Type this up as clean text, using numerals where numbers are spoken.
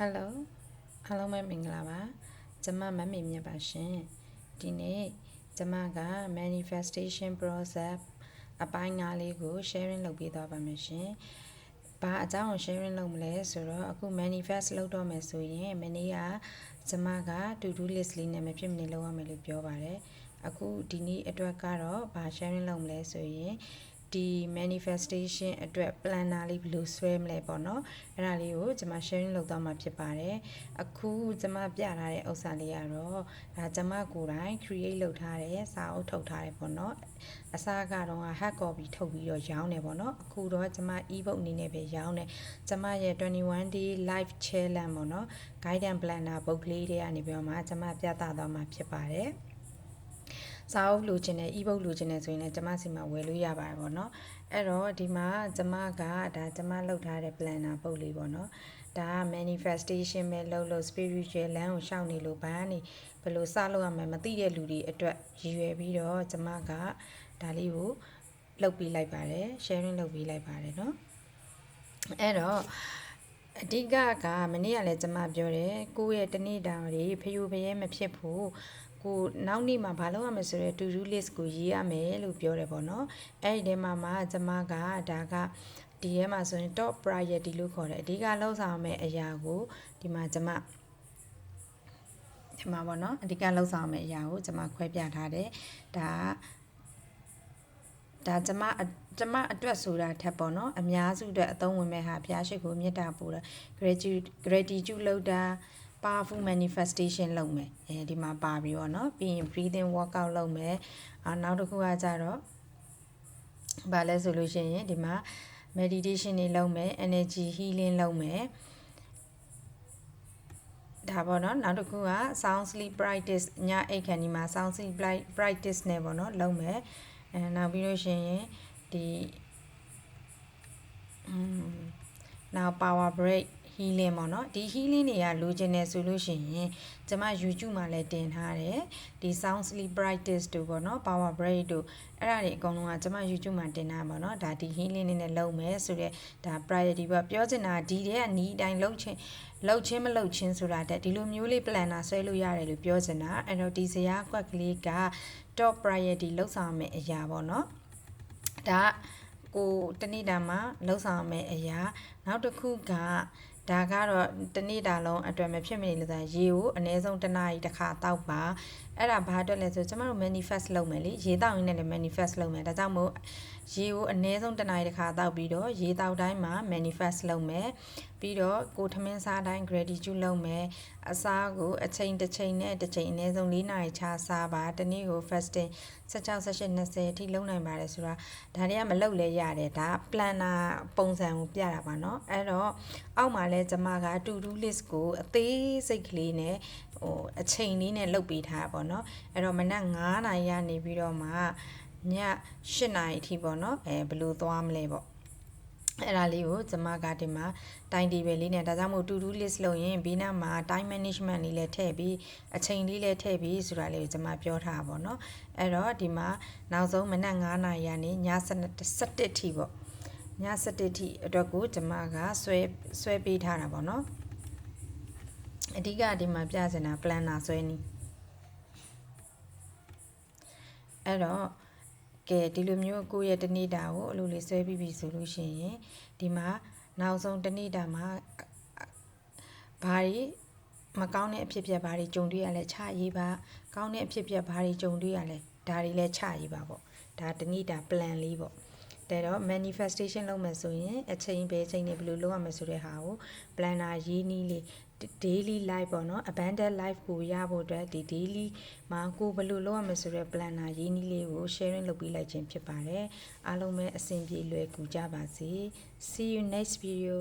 Hello အားလုံးပဲမင်္ဂလာပါကျွန်မမမေမြတ်ပါရှင်ဒီနေ့ကျွန်မက manifestation process အပိုင်း9လေးကို sharing လုပ်ပေးသွားပါမယ်ရှင်ဘာအကြောင်းကို sharing လုပ်မလဲဆိုတော့အခု manifest လုပ်တော့မယ်ဆိုရင်မနေ့ကကျွန်မက to do list လေးနဲ့မဖြစ်မနေလုပ်ရမယ်လို့ပြောပါတယ်အခုဒီနေ့အတွက်ကတော့ဘာ sharing လုပ်မလဲဆိုရင်ဒီ manifestation အတွက် planner လေးဘယ်လိုဆွဲမလဲပေါ့နော်အဲ့ဒါလေးကိုကျွန်မ sharing လုပ်သွားမှာဖြစ်ပါတယ်အခုကျွန်မပြထားတဲ့ဥစ္စာလေးကတော့ဒါကျွန်မကိုယ်တိုင် create လုပ်ထားတဲ့စာအုပ်ထုတ်ထားတယ်ပေါ့နော်အစားကတော့ hard copy ထုတ်ပြီးတော့ရောင်းတယ်ပေါ့နော်အခုတော့ကျွန်မ ebook အနေနဲ့ပဲရောင်းတယ်ကျွန်မရဲ့21 day live challenge ပေါ့နော် guidance planner book လေးတွေကနေပြီးတော့မှကျွန်မပြသသွားမှာဖြစ်ပါတယ်စာအုပ်လိုချင်တဲ့ ebook လိုချင်တဲ့ဆိုရင်လည်းကျွန်မစီမှာဝယ်လို့ရပါတယ်ပေါ့နော်အဲ့တော့ဒီမှာကျွန်မကဒါကျွန်မလုပ်ထားတဲ့ planner ပုတ်လေးပေါ့နော်ဒါက manifestation ပဲလုပ်လို့ spiritual လမ်းကိုရှောက်နေလို့ဘာနေဘယ်လိုစလုပ်ရမလဲမသိတဲ့လူတွေအတွက်ရည်ရွယ်ပြီးတော့ကျွန်မကဒါလေးကိုလုပ်ပေးလိုက်ပါတယ် sharing လုပ်ပေးလိုက်ပါတယ်เนาะအဲ့တော့အဓိကကမနေ့ကလည်းကျွန်မပြောတယ်ကိုယ့်ရဲ့တနေ့တာတွေဖျို့ဖျဲမဖြစ်ဖို့ကိုနောက်နေ့မှာဘာလုပ်ရမလဲဆိုတော့ to do list ကိုရေးရမယ်လို့ပြောတယ်ပေါ့နော်အဲ့ဒီထဲမှာကျွန်မကဒါကဒီထဲမှာဆိုရင် top priority လို့ခေါ်တယ်အဓိကလောက်ဆောင်မယ့်အရာကိုဒီမှာကျွန်မပေါ့နော်အဓိကလောက်ဆောင်မယ့်အရာကိုကျွန်မခွဲပြထားတယ်ဒါကျွန်မအတွက်ဆိုတာထက်ပေါ့နော်အများစုအတွက်အသုံးဝင်မဲ့ဟာဘုရားရှိခိုးမေတ္တာပို့တာ gratitude လုပ်တာpowerful manifestation လုပ်မယ်ဒီမှာပါပြီးတော့เนาะပြီးရင် breathing workout လုပ်မယ်နောက်တစ်ခုကကြတော့ဘာလဲဆိုလို့ရှိရင်ဒီမှာ meditation တွေလုပ်မယ် energy healing လုပ်မယ်ဒါပေါ့နော်နောက်တစ်ခုက sound sleep practice ညအိတ်ခဏဒီမှာ sound sleep practice နဲ့ပေါ့နော်လုပ်မယ်နောက်ပြီးလို့ရှိရင်ဒီနောက် power break healing ပေါ့နော်ဒီ healing တွေကလိုချင်တယ်ဆိုလို့ရှိရင်ကျွန်မ YouTube မှာလည်းတင်ထားတယ်ဒီ sound sleep practice တို့ပေါ့နော် power break တို့အဲ့ဒါတွေအကုန်လုံးကကျွန်မ YouTube မှာတင်ထားပါတော့ဒါဒီ healing နဲ့လုပ်မယ်ဆိုတော့ဒါ priority ပေါ့ပြောချင်တာဒီတွေကနီးတိုင်းလုပ်ချင်းမလုပ်ချင်းဆိုတာတဲ့ဒီလိုမျိုးလေး planner ဆွဲလို့ရတယ်လို့ပြောချင်တာအဲ့တော့ဒီဇယားကွက်ကလေးက top priority လောက်ဆောင်မယ့်အရာပေါ့နော်ဒါကိုတနေ့တာမှာလောက်ဆောင်မယ့်အရာနောက်တစ်ခုကဒါကတော့တနေ့တာလုံးအတွက်မဖြစ်မနေလို့ဆိုရေကိုအနည်းဆုံးတစ်နာရီတစ်ခါတောက်ပါအဲ့ဒါဘာအတွက်လဲဆိုကျမတို့ manifest လုပ်မယ်လေရေတောက်ရင်းနဲ့လည်း manifest လုပ်မယ်ဒါကြောင့်မို့ရေကိုအနည်းဆုံးတစ်နာရီတစ်ခါတောက်ပြီးတော့ရေတောက်တိုင်းမှာ manifest လုပ်မယ်ပြီးတော့ကိုထမင်းစားတိုင်း gratitude လုပ်မယ်အစားကိုအချိန်တစ်ချိန်နဲ့တစ်ချိန်အနည်းဆုံး4နာရီခြားစားပါတနေ့ကို fasting 16 18 20အထိလုပ်နိုင်ပါတယ်ဆိုတာဒါတွေကမလုပ်လဲရတယ်ဒါ planner ပုံစံကိုပြတာပါเนาะအဲ့တော့အောက်မှာလဲကျွန်မက to do list ကိုအသေးစိတ်ကလေးနဲ့အချိန်လေးနဲ့လုပ်ပေးထားပါเนาะအဲ့တော့မနက်9နာရီကနေပြီးတော့မှည8နာရီအထိပေါ့เนาะဘယ်လိုသွားမလဲပေါ့အဲ့ဒါလေးကိုကျွန်မကဒီမှာ time table လေးနဲ့ဒါကြောင့်မို့ to do list လုပ်ရင်ဘေးနားမှာ time management လေးလည်းထည့်ပြီးအချိန်လေးလည်းထည့်ပြီးဆိုတာလေးကိုကျွန်မပြောထားပါတော့အဲ့တော့ဒီမှာနောက်ဆုံးမနက်9နာရီကနေည7:00ထိပေါ့ည7:00ထိအတွက်ကိုကျွန်မကဆွဲပေးထားတာပေါ့နော်အဓိကဒီမှာပြချင်တာ planner ဆွဲနည်းအဲ့တော့ကဲဒီလိုမျိုးကိုယ့်ရဲ့တနေ့တာကိုအလိုလေးဆွဲပြီးပြီဆိုလို့ရှိရင်ဒီမှာနောက်ဆုံးတနေ့တာမှာဘာတွေမကောင်းတဲ့အဖြစ်ပြက်ဘာတွေကြုံတွေ့ရလဲချရေးပါကောင်းတဲ့အဖြစ်ပြက်ဘာတွေကြုံတွေ့ရလဲဒါတွေလည်းချရေးပါပေါ့ဒါတနေ့တာ plan လေးပေါ့တဲ့တော့ manifestation လုပ်မယ်ဆိုရင်အချိန်ပဲအချိန်နဲ့ဘယ်လိုလုပ်ရမလဲဆိုတဲ့ဟာကို planner ရေးနည်းလေး daily life ပေါ့နော် abundant life ကိုရဖို့အတွက်ဒီ daily မှာကိုဘယ်လိုလုပ်ရမလဲဆိုတဲ့ planner ရေးနည်းလေးကို sharing လုပ်ပေးလိုက်ခြင်းဖြစ်ပါတယ်အားလုံးပဲအဆင်ပြေလွယ်ကူကြပါစေ see you next video